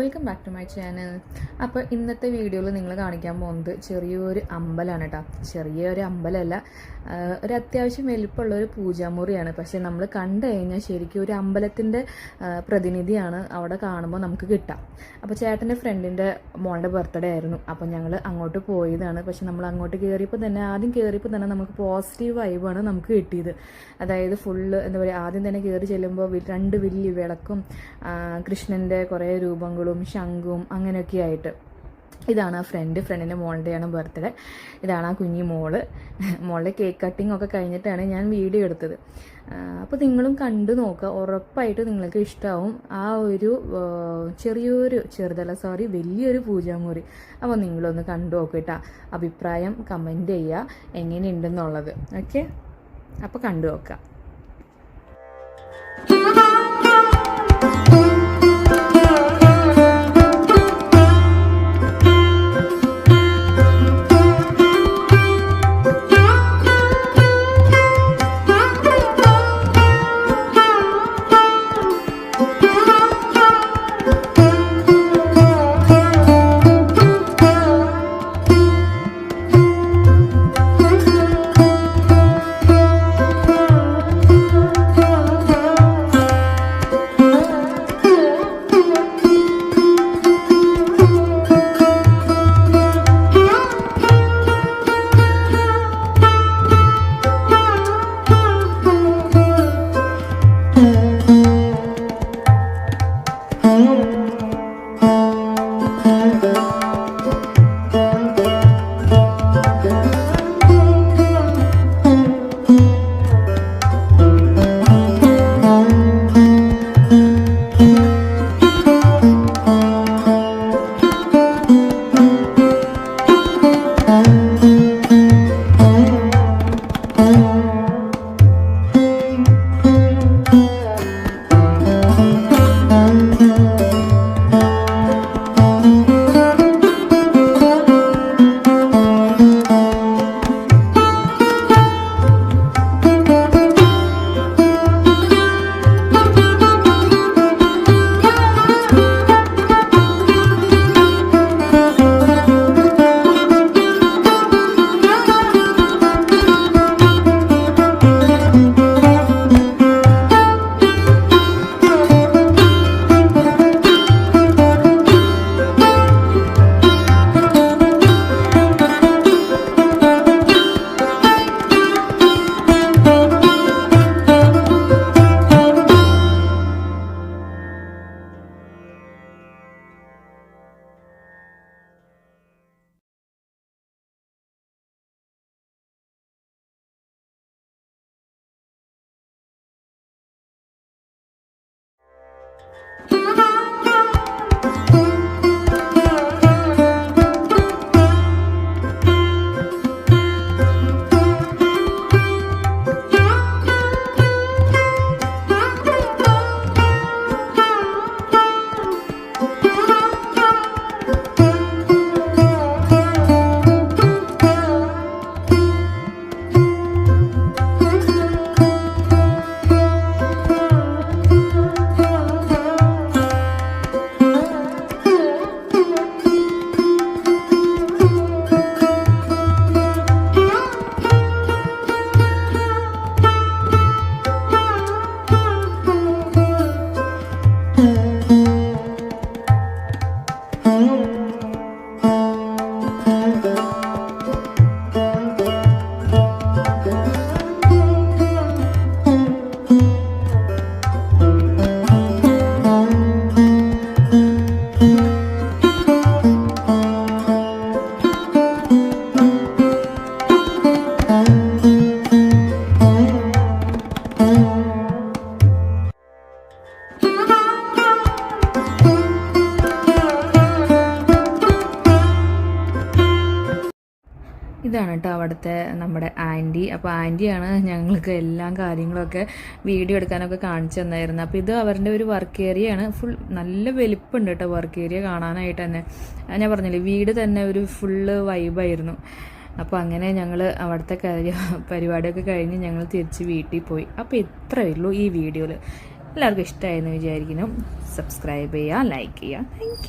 Welcome back to my channel. അപ്പോൾ ഇന്നത്തെ വീഡിയോയിൽ നിങ്ങൾ കാണിക്കാൻ പോകുന്നത് ചെറിയൊരു അമ്പലമാണ് കേട്ടോ. ചെറിയൊരു അമ്പലമല്ല, ഒരു അത്യാവശ്യം വലിപ്പമുള്ള ഒരു പൂജാമുറിയാണ്. പക്ഷേ നമ്മൾ കണ്ടു കഴിഞ്ഞാൽ ശരിക്കും ഒരു അമ്പലത്തിൻ്റെ പ്രതിനിധിയാണ് അവിടെ കാണുമ്പോൾ നമുക്ക് കിട്ടാം. അപ്പോൾ ചേട്ടൻ്റെ ഫ്രണ്ടിൻ്റെ മോളുടെ ബർത്ത്ഡേ ആയിരുന്നു. അപ്പോൾ ഞങ്ങൾ അങ്ങോട്ട് പോയതാണ്. പക്ഷെ നമ്മൾ അങ്ങോട്ട് ആദ്യം കയറിയപ്പോൾ തന്നെ നമുക്ക് പോസിറ്റീവ് വൈബാണ് നമുക്ക് കിട്ടിയത്. അതായത് ഫുള്ള് എന്താ പറയുക, ആദ്യം തന്നെ കയറി ചെല്ലുമ്പോൾ രണ്ട് വലിയ വിളക്കും കൃഷ്ണൻ്റെ കുറേ രൂപങ്ങളും ശംഖും അങ്ങനെയൊക്കെ ആയിട്ട്. ഇതാണ് ആ ഫ്രണ്ടിൻ്റെ മോളുടെയാണ് ബർത്ത്ഡേ. ഇതാണ് ആ കുഞ്ഞി മോളുടെ കേക്ക് കട്ടിങ് ഒക്കെ കഴിഞ്ഞിട്ടാണ് ഞാൻ വീഡിയോ എടുത്തത്. അപ്പോൾ നിങ്ങളും കണ്ടു നോക്കുക, ഉറപ്പായിട്ട് നിങ്ങൾക്ക് ഇഷ്ടമാവും. ആ ഒരു വലിയൊരു പൂജാമുറി. അപ്പോൾ നിങ്ങളൊന്ന് കണ്ടു നോക്കിട്ടാ, അഭിപ്രായം കമൻറ്റ് ചെയ്യുക എങ്ങനെയുണ്ടെന്നുള്ളത്. ഓക്കെ, അപ്പോൾ കണ്ടു നോക്കാം. ഇതാണ് കേട്ടോ അവിടുത്തെ നമ്മുടെ ആൻറ്റി. അപ്പോൾ ആൻറ്റിയാണ് ഞങ്ങൾക്ക് എല്ലാ കാര്യങ്ങളൊക്കെ വീഡിയോ എടുക്കാനൊക്കെ കാണിച്ചു തന്നായിരുന്നു. അപ്പോൾ ഇത് അവരുടെ ഒരു വർക്ക് ഏരിയയാണ്. ഫുൾ നല്ല വലിപ്പമുണ്ട് കേട്ടോ വർക്ക് ഏരിയ കാണാനായിട്ട് തന്നെ. ഞാൻ പറഞ്ഞില്ലേ, വീട് തന്നെ ഒരു ഫുള്ള് വൈബായിരുന്നു. അപ്പോൾ അങ്ങനെ ഞങ്ങൾ അവിടുത്തെ പരിപാടിയൊക്കെ കഴിഞ്ഞ് ഞങ്ങൾ തിരിച്ച് വീട്ടിൽ പോയി. അപ്പോൾ ഇത്രയേ ഉള്ളൂ ഈ വീഡിയോയിൽ. എല്ലാവർക്കും ഇഷ്ടമായെന്ന് വിചാരിക്കുന്നു. സബ്സ്ക്രൈബ് ചെയ്യുക, ലൈക്ക് ചെയ്യുക. താങ്ക്